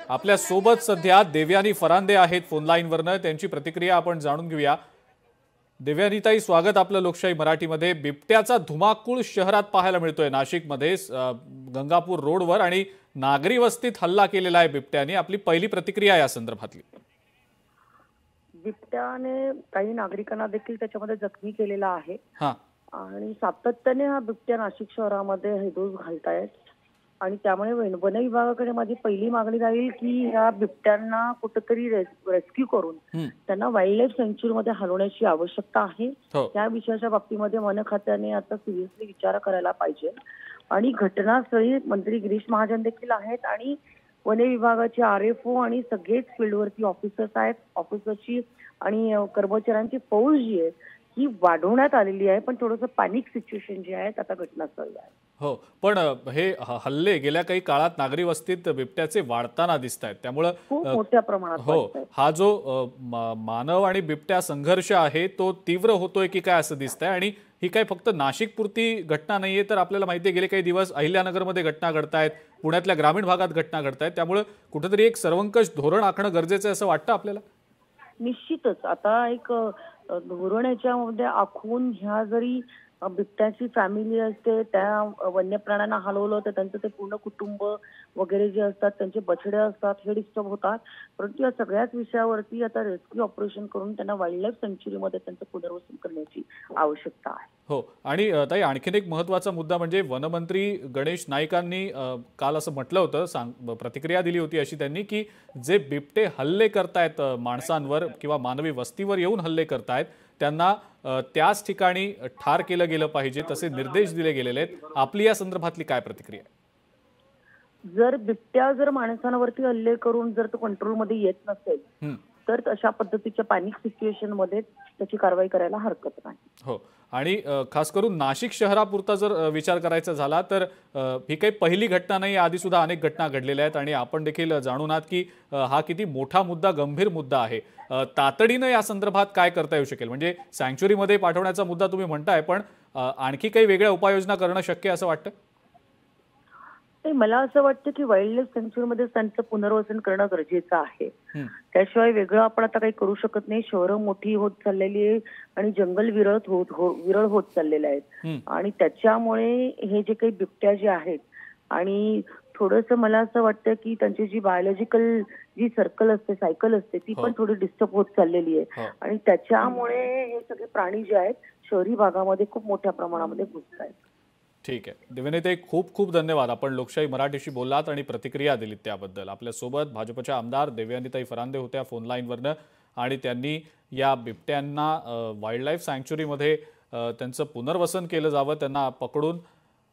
आपल्या सोबत सध्या देवयानी फरांदे आहेत फोन लाईनवरनं, त्यांची प्रतिक्रिया आपण जाणून घेऊया। देवयानीताई, स्वागत आपलं लोकशाही मराठीमध्ये। बिबट्याचा धुमाकूळ शहरात पाहायला मिळतोय नाशिकमध्ये, गंगापूर रोडवर, आणि नागरी वस्तीत हल्ला केलेला आहे बिबट्याने। आपली पहिली प्रतिक्रिया या संदर्भातली। बिबट्याने काही नागरिकांना देखील त्याच्यामध्ये जखमी केलेला आहे हां, आणि सातत्याने हा बिबट्या नाशिक शहरामध्ये हेदोस घालतायत आणि त्यामुळे वन विभागाकडे माझी पहिली मागणी राहील की ह्या बिबट्यांना कुठेतरी रेस्क्यू करून त्यांना वाईल्ड लाईफ सँच्युरीमध्ये हलवण्याची आवश्यकता आहे। त्या विषयाच्या बाबतीमध्ये वन खात्याने आता सिरियसली विचार करायला पाहिजे आणि घटनास्थळी मंत्री गिरीश महाजन देखील आहेत आणि वन विभागाचे RFO आणि सगळेच फील्डवरती ऑफिसर्स आहेत। ऑफिसरची आणि कर्मचाऱ्यांची फौज जी आहे ही वाढवण्यात आलेली आहे, पण थोडंसं पॅनिक सिच्युएशन जे आहे आता घटनास्थळी आहे। हो, पण हे हल्ले गेल्या काही काळात नागरी वस्तीत बिबट्याचे वाढताना दिसत आहेत, त्यामुळे खूप मोठ्या प्रमाणात हो, हा जो मानव आणि बिबट्या संघर्ष आहे तो तीव्र होतोय की काय असं दिसतंय। आणि ही काय फक्त नाशिक पुरती घटना नाहीये, तर आपल्याला माहिती आहे गेले काही दिवस अहिल्यानगरमध्ये घटना घडतायत, पुण्यातल्या ग्रामीण भागात घटना घडतायत, त्यामुळे कुठेतरी एक सर्वंकष धोरण आखणं गरजेचं आहे असं वाटतं आपल्याला। निश्चितच आता एक धोरण याच्यामध्ये आखून ह्या जरी बिबट्याची फॅमिली असते त्या वन्य प्राण्यांना हलवलं तर त्यांचं ते पूर्ण कुटुंब वगैरे जे असतात त्यांचे बछडे असतात हे डिस्टर्ब होतात, परंतु या सगळ्याच विषयावरती आता रेस्क्यू ऑपरेशन करून त्यांना वाईल्ड लाईफ सँच्युरीमध्ये त्यांचं पुनर्वसन करण्याची आवश्यकता आहे। हो, आणि ताई आणखीन एक महत्त्वाचा मुद्दा म्हणजे वनमंत्री गणेश नाईकांनी काल असं म्हटलं होतं, प्रतिक्रिया दिली होती अशी त्यांनी, की जे बिबटे हल्ले करतायत माणसांवर किंवा मानवी वस्तीवर येऊन हल्ले करतायत त्यांना त्याच ठिकाणी ठार केलं गेलं पाहिजे, तसे निर्देश दिले गेलेले आहेत। आपली या संदर्भातली काय प्रतिक्रिया आहे? जर बिबट्या जर माणसांवरती हल्ले करून जर तो कंट्रोलमध्ये येत नसेल तर अशा पद्धतीच्या पॅनिक सिच्युएशन मध्ये त्याची कारवाई करायला हरकत नाही। हो, आणि खास करून नाशिक शहरापुरता जर विचार करायचा झाला तर ही काही पहिली घटना नाही, आधी सुद्धा अनेक घटना घडलेल्या आहेत आणि आपण देखील जाणून आहात की हा किती मोठा मुद्दा, गंभीर मुद्दा आहे। तातडीने या संदर्भात काय करता येऊ शकेल? म्हणजे सँच्युरीमध्ये पाठवण्याचा मुद्दा तुम्ही म्हणताय, पण आणखी काही वेगळ्या उपाययोजना करणं शक्य असं वाटतं? मला असं वाटतं की वाईल्ड लाईफ सँच्युरीमध्ये त्यांचं पुनर्वसन करणं गरजेचं आहे, त्याशिवाय वेगळं आपण आता काही करू शकत नाही। शहरं मोठी होत चाललेली आहे आणि जंगल विरळ होत चाललेले आहेत आणि त्याच्यामुळे हे जे काही बिबट्या जे आहेत आणि थोडंसं मला असं वाटतं की त्यांची जी बायोलॉजिकल जी सर्कल असते, सायकल असते, ती पण थोडी डिस्टर्ब होत चाललेली आहे आणि त्याच्यामुळे हे सगळे प्राणी जे आहेत शहरी भागामध्ये खूप मोठ्या प्रमाणामध्ये घुसत आहेत। ठीक आहे देवयानीताई, खूप खूप धन्यवाद। आपण लोकशाही मराठीशी बोललात आणि प्रतिक्रिया दिलीत त्याबद्दल। आपल्यासोबत भाजपच्या आमदार देवयानीताई फरांदे होत्या फोन लाईनवरनं आणि त्यांनी या बिबट्यांना वाईल्ड लाईफ सँच्युरीमध्ये त्यांचं पुनर्वसन केलं जावं, त्यांना पकडून,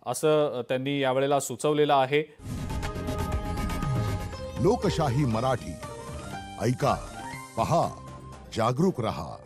असं त्यांनी यावेळेला सुचवलेलं आहे। लोकशाही मराठी ऐका, पहा, जागरूक रहा।